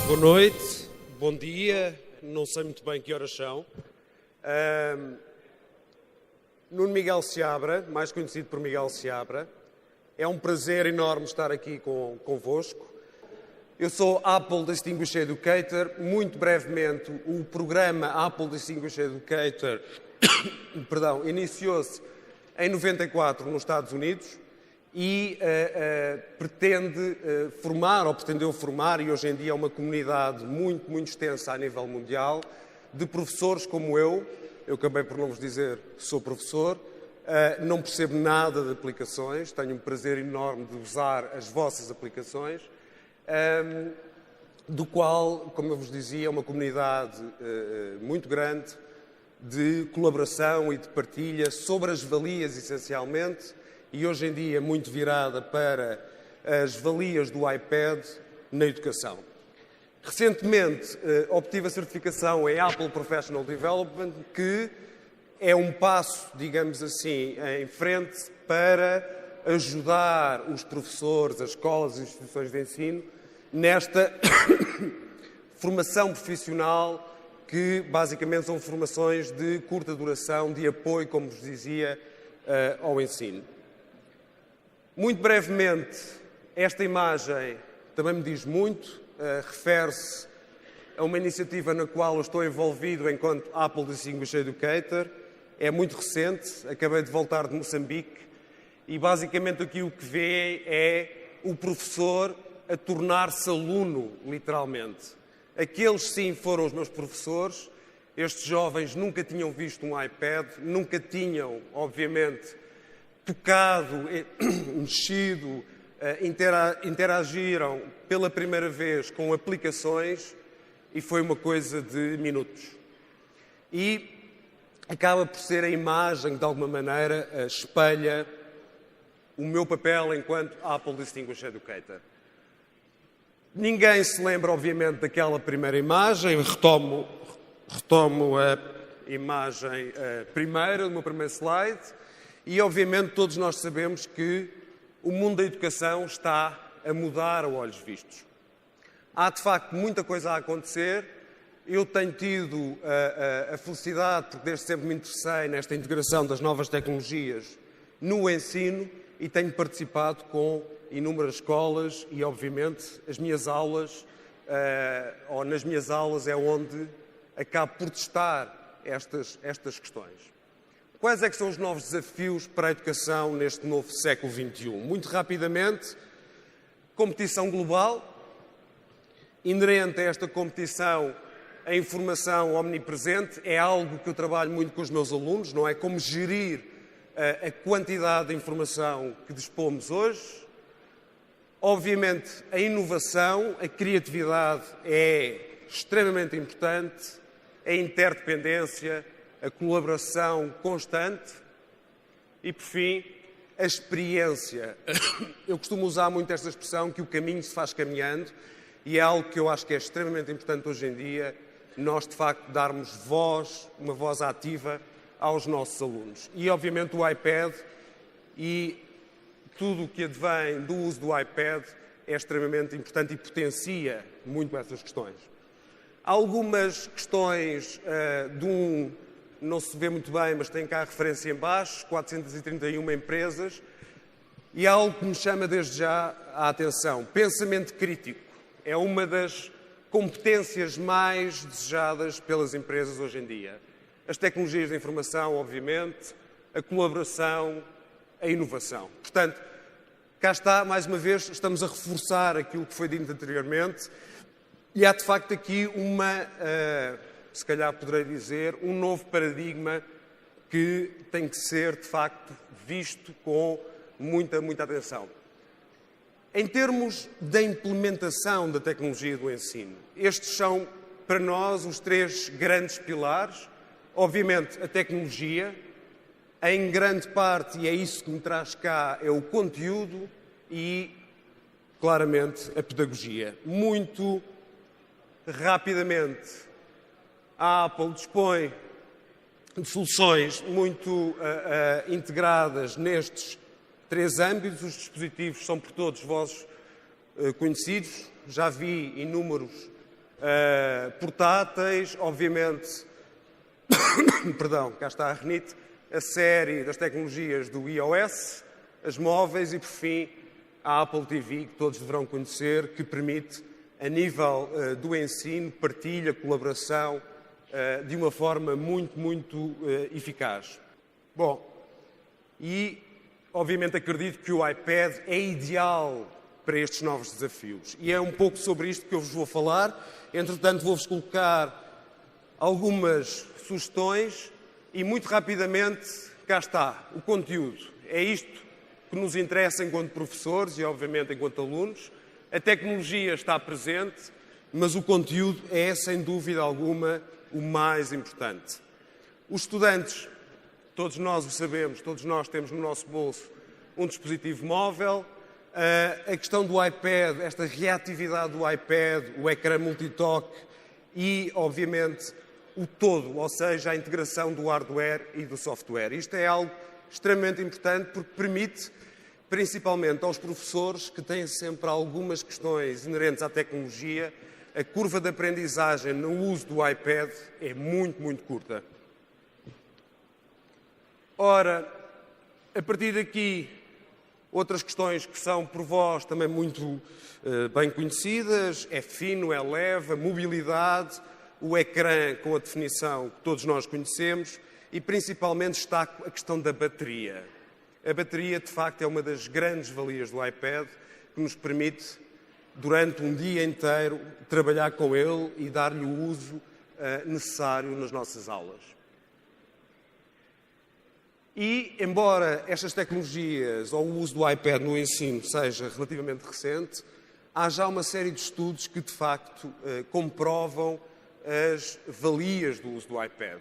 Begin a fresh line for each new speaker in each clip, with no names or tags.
Boa noite, bom dia, não sei muito bem que horas são. Nuno Miguel Seabra, mais conhecido por Miguel Seabra, é um prazer enorme estar aqui convosco. Eu sou Apple Distinguished Educator. Muito brevemente, o programa Apple Distinguished Educator iniciou-se em 94 nos Estados Unidos e pretendeu formar, e hoje em dia é uma comunidade muito, muito extensa a nível mundial, de professores como eu acabei por não vos dizer que sou professor, não percebo nada de aplicações, tenho um prazer enorme de usar as vossas aplicações, do qual, como eu vos dizia, é uma comunidade muito grande de colaboração e de partilha sobre as valias, essencialmente, e hoje em dia muito virada para as valias do iPad na educação. Recentemente obtive a certificação em Apple Professional Development, que é um passo, digamos assim, em frente para ajudar os professores, as escolas e as instituições de ensino nesta formação profissional que basicamente são formações de curta duração, de apoio, como vos dizia, ao ensino. Muito brevemente, esta imagem também me diz muito, refere-se a uma iniciativa na qual eu estou envolvido enquanto Apple Distinguished Educator. É muito recente, acabei de voltar de Moçambique e basicamente aqui o que vê é o professor a tornar-se aluno, literalmente. Aqueles sim foram os meus professores. Estes jovens nunca tinham visto um iPad, nunca tinham, obviamente, tocado, mexido, interagiram pela primeira vez com aplicações e foi uma coisa de minutos. E acaba por ser a imagem, de alguma maneira, espelha o meu papel enquanto Apple Distinguished Educator. Ninguém se lembra, obviamente, daquela primeira imagem. Retomo a imagem primeira, do meu primeiro slide. E, obviamente, todos nós sabemos que o mundo da educação está a mudar a olhos vistos. Há, de facto, muita coisa a acontecer. Eu tenho tido a felicidade, porque desde sempre me interessei nesta integração das novas tecnologias no ensino e tenho participado com inúmeras escolas e, obviamente, as minhas aulas, ou nas minhas aulas é onde acabo por testar estas questões. Quais é que são os novos desafios para a educação neste novo século XXI? Muito rapidamente, competição global. Inerente a esta competição, a informação omnipresente é algo que eu trabalho muito com os meus alunos, não é? Como gerir a quantidade de informação que dispomos hoje. Obviamente, a inovação, a criatividade é extremamente importante, a interdependência, a colaboração constante e, por fim, a experiência. Eu costumo usar muito esta expressão que o caminho se faz caminhando e é algo que eu acho que é extremamente importante hoje em dia, nós, de facto, darmos voz, uma voz ativa aos nossos alunos. E, obviamente, o iPad e tudo o que advém do uso do iPad é extremamente importante e potencia muito essas questões. Há algumas questões não se vê muito bem, mas tem cá a referência em baixo, 431 empresas, e há algo que me chama desde já a atenção. Pensamento crítico é uma das competências mais desejadas pelas empresas hoje em dia. As tecnologias da informação, obviamente, a colaboração, a inovação. Portanto, cá está, mais uma vez, estamos a reforçar aquilo que foi dito anteriormente e há, de facto, aqui se calhar poderei dizer, um novo paradigma que tem que ser, de facto, visto com muita, muita atenção. Em termos da implementação da tecnologia do ensino, estes são, para nós, os três grandes pilares. Obviamente, a tecnologia, em grande parte, e é isso que me traz cá, é o conteúdo e, claramente, a pedagogia. Muito rapidamente, a Apple dispõe de soluções muito integradas nestes três âmbitos. Os dispositivos são por todos vós conhecidos. Já vi inúmeros portáteis, obviamente, perdão, cá está a renite, a série das tecnologias do iOS, as móveis e, por fim, a Apple TV, que todos deverão conhecer, que permite, a nível do ensino, partilha, colaboração, de uma forma muito eficaz. Bom, e obviamente acredito que o iPad é ideal para estes novos desafios. E é um pouco sobre isto que eu vos vou falar. Entretanto, vou-vos colocar algumas sugestões e, muito rapidamente, cá está, o conteúdo. É isto que nos interessa enquanto professores e, obviamente, enquanto alunos. A tecnologia está presente, mas o conteúdo é, sem dúvida alguma, o mais importante. Os estudantes, todos nós o sabemos, todos nós temos no nosso bolso um dispositivo móvel. A questão do iPad, esta reatividade do iPad, o ecrã multitoque e, obviamente, o todo, ou seja, a integração do hardware e do software. Isto é algo extremamente importante porque permite, principalmente aos professores que têm sempre algumas questões inerentes à tecnologia, a curva de aprendizagem no uso do iPad é muito curta. Ora, a partir daqui, outras questões que são por vós também muito bem conhecidas, é fino, é leve, a mobilidade, o ecrã com a definição que todos nós conhecemos e principalmente está a questão da bateria. A bateria, de facto, é uma das grandes valias do iPad que nos permite, durante um dia inteiro, trabalhar com ele e dar-lhe o uso necessário nas nossas aulas. E, embora estas tecnologias ou o uso do iPad no ensino seja relativamente recente, há já uma série de estudos que, de facto, comprovam as valias do uso do iPad.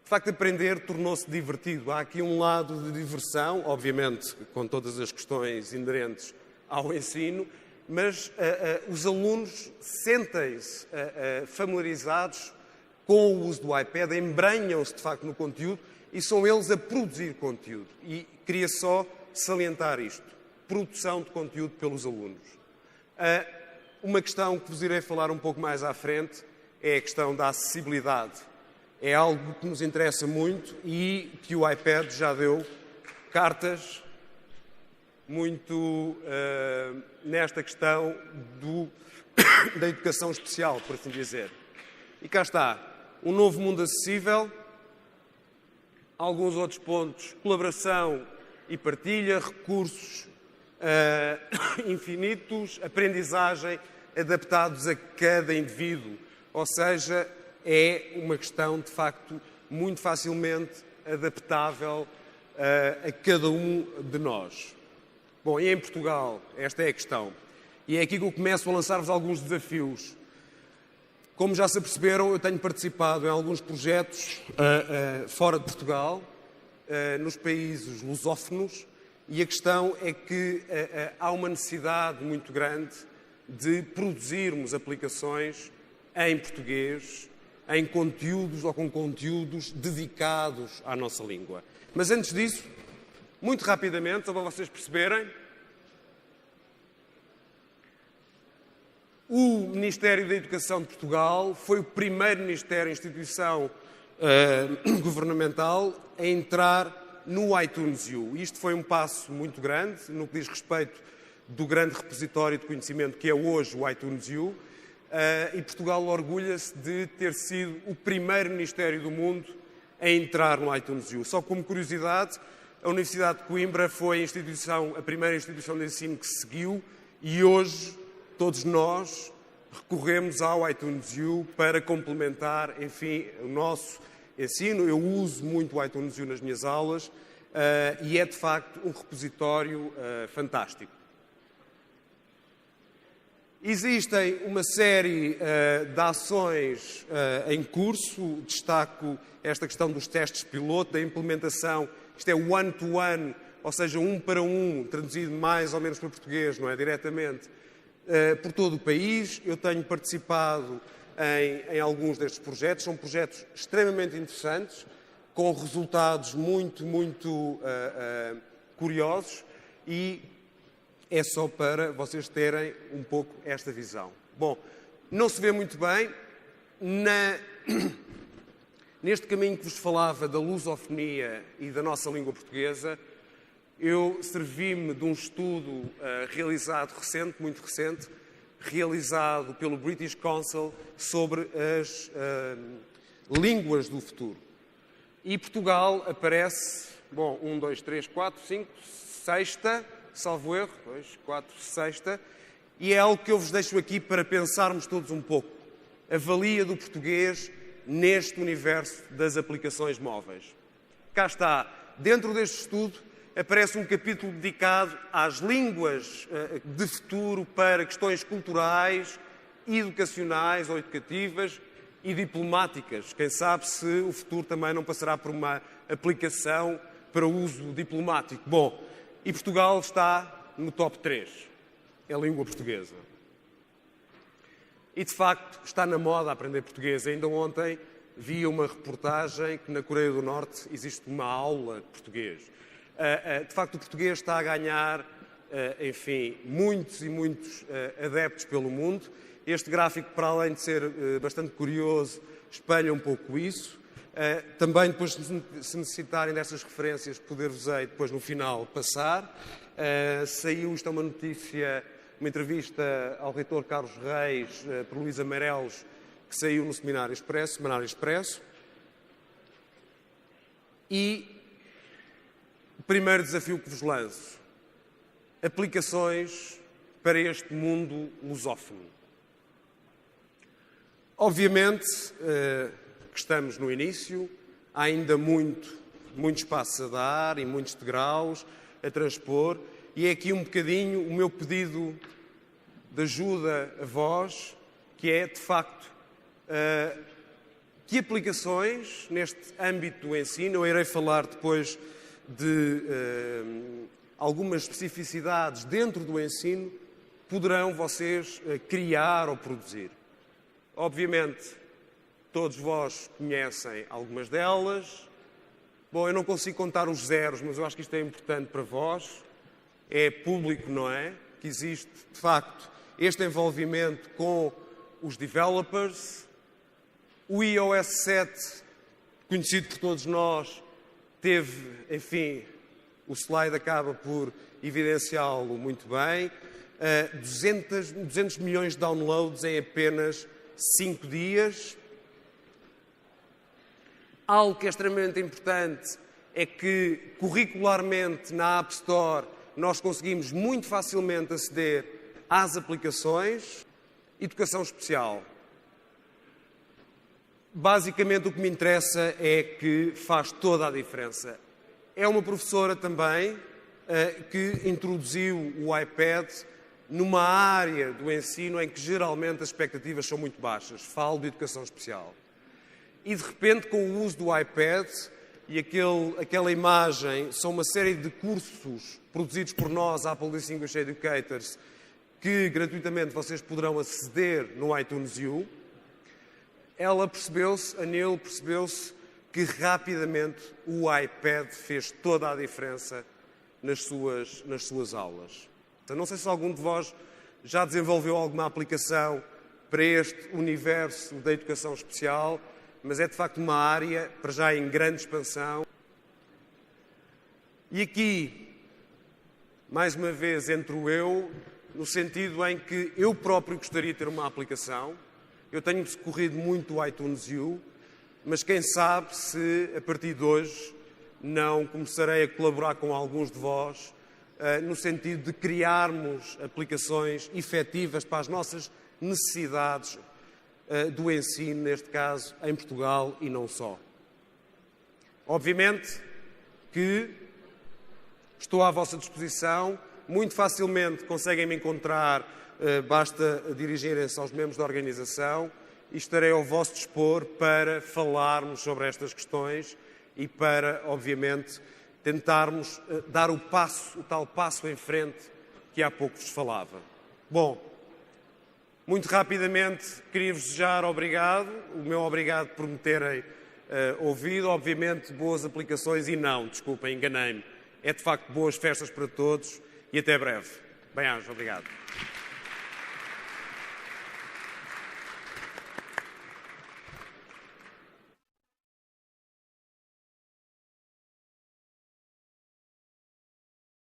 De facto, aprender tornou-se divertido. Há aqui um lado de diversão, obviamente, com todas as questões inerentes ao ensino, mas os alunos sentem-se familiarizados com o uso do iPad, embranham-se, de facto, no conteúdo e são eles a produzir conteúdo. E queria só salientar isto. Produção de conteúdo pelos alunos. Uma questão que vos irei falar um pouco mais à frente é a questão da acessibilidade. É algo que nos interessa muito e que o iPad já deu cartas muito nesta questão da educação especial, por assim dizer. E cá está, um novo mundo acessível, alguns outros pontos, colaboração e partilha, recursos infinitos, aprendizagem adaptados a cada indivíduo, ou seja, é uma questão, de facto, muito facilmente adaptável a cada um de nós. Bom, e em Portugal, esta é a questão. E é aqui que eu começo a lançar-vos alguns desafios. Como já se aperceberam, eu tenho participado em alguns projetos fora de Portugal, nos países lusófonos, e a questão é que há uma necessidade muito grande de produzirmos aplicações em português, em conteúdos ou com conteúdos dedicados à nossa língua. Mas antes disso, muito rapidamente, só para vocês perceberem, o Ministério da Educação de Portugal foi o primeiro ministério, instituição governamental a entrar no iTunes U. Isto foi um passo muito grande no que diz respeito do grande repositório de conhecimento que é hoje o iTunes U. E Portugal orgulha-se de ter sido o primeiro ministério do mundo a entrar no iTunes U. Só como curiosidade, a Universidade de Coimbra foi a primeira instituição de ensino que seguiu e hoje todos nós recorremos ao iTunes U para complementar, enfim, o nosso ensino. Eu uso muito o iTunes U nas minhas aulas e é, de facto, um repositório fantástico. Existem uma série de ações em curso. Destaco esta questão dos testes piloto, da implementação. Isto é one-to-one, ou seja, um para um, traduzido mais ou menos para português, não é? Diretamente, por todo o país. Eu tenho participado em alguns destes projetos. São projetos extremamente interessantes, com resultados muito curiosos e é só para vocês terem um pouco esta visão. Bom, Não se vê muito bem neste caminho que vos falava da lusofonia e da nossa língua portuguesa. Eu servi-me de um estudo realizado muito recente, realizado pelo British Council sobre as línguas do futuro. E Portugal aparece, 1, 2, 3, 4, 5, sexta, salvo erro, 2, 4, sexta, e é algo que eu vos deixo aqui para pensarmos todos um pouco. A valia do português neste universo das aplicações móveis. Cá está, dentro deste estudo, aparece um capítulo dedicado às línguas de futuro para questões culturais, educacionais ou educativas e diplomáticas. Quem sabe se o futuro também não passará por uma aplicação para uso diplomático. E Portugal está no top 3. É a língua portuguesa. E, de facto, está na moda aprender português. Ainda ontem vi uma reportagem que na Coreia do Norte existe uma aula de português. De facto, o português está a ganhar, muitos e muitos adeptos pelo mundo. Este gráfico, para além de ser bastante curioso, espelha um pouco isso. Também, depois, se necessitarem destas referências, poder-vos-ei depois, no final, passar. Saiu, isto é uma notícia, uma entrevista ao reitor Carlos Reis, por Luísa Meireles, que saiu no Seminário Expresso. E o primeiro desafio que vos lanço: aplicações para este mundo lusófono. Obviamente que estamos no início, há ainda muito espaço a dar e muitos degraus a transpor, e é aqui um bocadinho o meu pedido de ajuda a vós, que é, de facto, que aplicações neste âmbito do ensino, eu irei falar depois de algumas especificidades dentro do ensino, poderão vocês criar ou produzir. Obviamente, todos vós conhecem algumas delas. Eu não consigo contar os zeros, mas eu acho que isto é importante para vós. É público, não é? Que existe, de facto, este envolvimento com os developers. O iOS 7, conhecido por todos nós, teve, o slide acaba por evidenciá-lo muito bem. 200 milhões de downloads em apenas 5 dias. Algo que é extremamente importante é que, curricularmente, na App Store, nós conseguimos muito facilmente aceder às aplicações. Educação especial. Basicamente, o que me interessa é que faz toda a diferença. É uma professora também que introduziu o iPad numa área do ensino em que geralmente as expectativas são muito baixas. Falo de educação especial. E de repente, com o uso do iPad e aquela imagem, são uma série de cursos produzidos por nós, Apple Distinguished Educators, que gratuitamente vocês poderão aceder no iTunes U. A Neil percebeu-se que rapidamente o iPad fez toda a diferença nas suas aulas. Não sei se algum de vós já desenvolveu alguma aplicação para este universo da educação especial, mas é de facto uma área, para já em grande expansão. E aqui, mais uma vez, entro eu, no sentido em que eu próprio gostaria de ter uma aplicação. Eu tenho socorrido muito o iTunes U, mas quem sabe se, a partir de hoje, não começarei a colaborar com alguns de vós no sentido de criarmos aplicações efetivas para as nossas necessidades do ensino, neste caso, em Portugal e não só. Obviamente que estou à vossa disposição, muito facilmente conseguem me encontrar, basta dirigirem-se aos membros da organização e estarei ao vosso dispor para falarmos sobre estas questões e para, obviamente, tentarmos dar o tal passo em frente que há pouco vos falava. Muito rapidamente, queria-vos desejar obrigado, o meu obrigado por me terem ouvido, obviamente boas aplicações e desculpem, enganei-me. É de facto boas festas para todos e até breve. Bem-aja, obrigado.